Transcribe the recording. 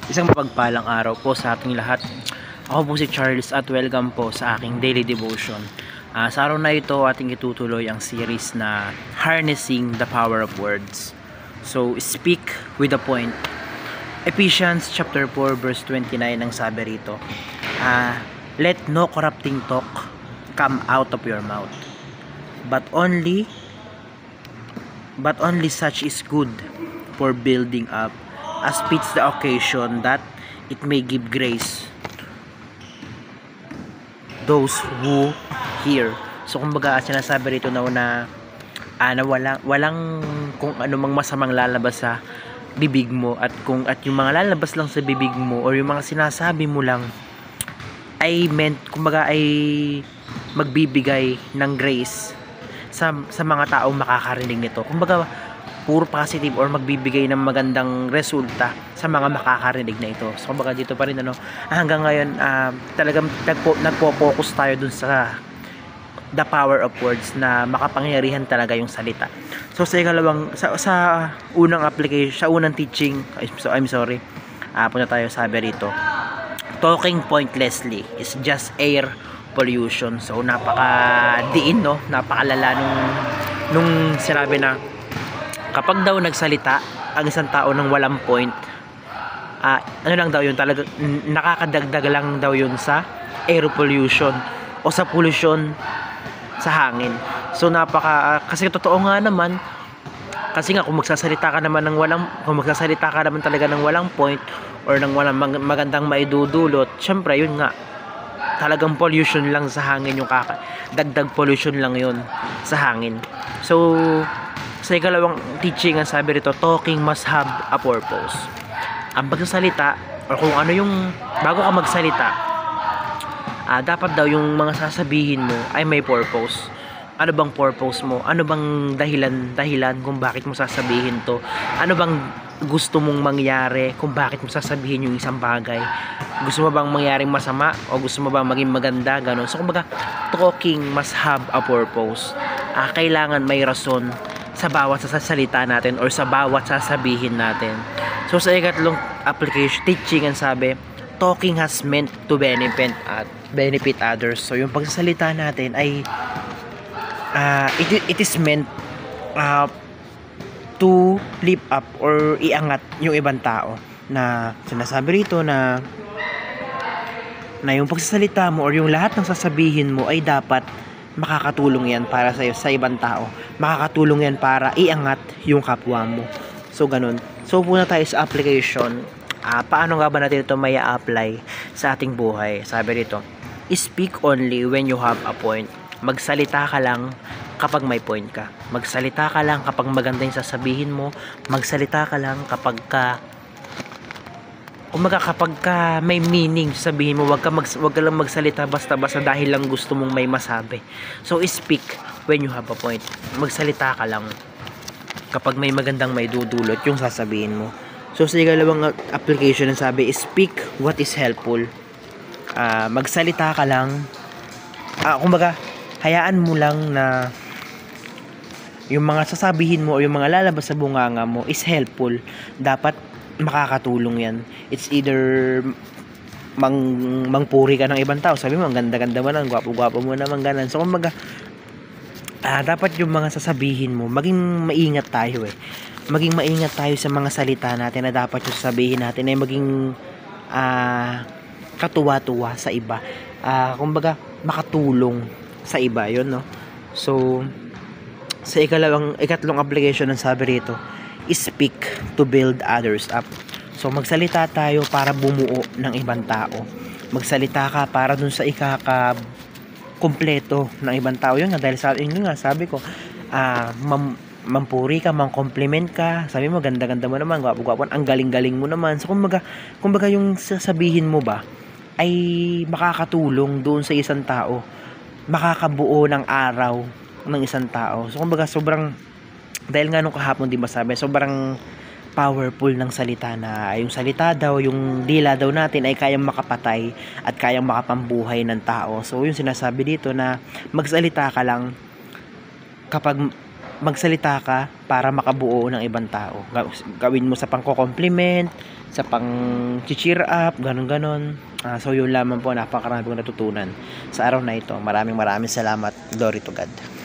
Isang mapagpalang araw po sa ating lahat. Ako po si Charles at welcome po sa aking daily devotion. Sa araw na ito, ating itutuloy ang series na Harnessing the Power of Words. So, speak with a point. Ephesians chapter 4 verse 29 ang sabi rito. Let no corrupting talk come out of your mouth, but only such is good for building up, as fits the occasion, that it may give grace those who hear. So kumbaga sinasabi rito na walang kung anumang masamang lalabas sa bibig mo, at yung mga lalabas lang sa bibig mo or yung mga sinasabi mo lang ay kumbaga ay magbibigay ng grace sa mga taong makakarinig nito. Kumbaga puro positive or magbibigay ng magandang resulta sa mga makakarinig na ito. So kumbaga dito pa rin hanggang ngayon talagang nagpo-focus tayo dun sa the power of words, na makapangyarihan talaga yung salita. So sa unang application, sa unang teaching, punta tayo, sabi rito, talking pointlessly is just air pollution. So napakadiin, napakalala nung sinabi na kapag daw nagsalita ang isang tao ng walang point, ano lang daw yun, talaga nakakadagdag lang daw yun sa air pollution o sa pollution sa hangin. So kasi totoo nga naman, kasi nga kung magsasalita ka naman talaga ng walang point or ng walang magandang maidudulot, syempre yun nga, talagang pollution lang sa hangin, yung dagdag pollution lang yun sa hangin. So sa ikalawang teaching, ang sabi rito, talking must have a purpose. Ang pagsasalita, or kung ano yung bago ka magsalita, dapat daw yung mga sasabihin mo ay may purpose. Ano bang purpose mo? Ano bang dahilan kung bakit mo sasabihin to? Ano bang gusto mong mangyari kung bakit mo sasabihin yung isang bagay? Gusto mo bang mangyaring masama o gusto mo bang maging maganda? Ganon. So kumbaga, talking must have a purpose. Kailangan may rason sa bawat sasalita natin or sa bawat sasabihin natin. So sa ikatlong application teaching, ang sabi, talking has meant to benefit others. So yung pagsasalita natin ay it is meant to lift up or iangat yung ibang tao. Na sinasabi rito na yung pagsasalita mo or yung lahat ng sasabihin mo ay dapat makakatulong yan para sa ibang tao. Makakatulong yan para iangat yung kapwa mo. So ganun. So puna tayo sa application. Paano nga ba natin ito may apply sa ating buhay? Sabi dito, speak only when you have a point. Magsalita ka lang kapag may point ka. Magsalita ka lang kapag maganda yung sasabihin mo. Magsalita ka lang kapag may meaning sabihin mo. Wag ka lang magsalita basta-basta dahil lang gusto mong may masabi. So speak when you have a point. Magsalita ka lang kapag may magandang may dudulot yung sasabihin mo. So sa ikalawang application, ang sabi, speak what is helpful. Magsalita ka lang, kumbaga hayaan mo lang na yung mga sasabihin mo o yung mga lalabas sa bunganga mo is helpful. Dapat makakatulong yan. It's either mangpuri ka ng ibang tao, sabi mo ang ganda-ganda mo, ang gwapo-gwapo mo naman, ganan. So kumbaga dapat yung mga sasabihin mo, maging maingat tayo maging maingat tayo sa mga salita natin, na dapat yung sasabihin natin ay maging katuwa-tuwa sa iba, kumbaga makatulong sa iba, yun, no? So sa ikatlong application, ang sabi rito, speak to build others up. So magsalita tayo para bumuo ng ibang tao. Magsalita ka para dun sa kumpleto ng ibang tao. Yun nga, dahil sabi ko, mampuri ka, mang-compliment ka, sabi mo ganda-ganda mo naman, gwapo-gwapo, ang galing-galing mo naman. So kumbaga yung sasabihin mo ba ay makakatulong doon sa isang tao, makakabuo ng araw ng isang tao. So kumbaga dahil nga nung kahapon di masabi, sobrang powerful ng salita, na yung salita daw, yung dila daw natin ay kayang makapatay at kayang makapambuhay ng tao. So yung sinasabi dito na magsalita ka lang kapag magsalita ka para makabuo ng ibang tao. Gawin mo sa pangko-compliment, sa pang-cheer up, ganun-ganon. So yun lamang po, napakarami kong natutunan sa araw na ito. Maraming salamat. Glory to God.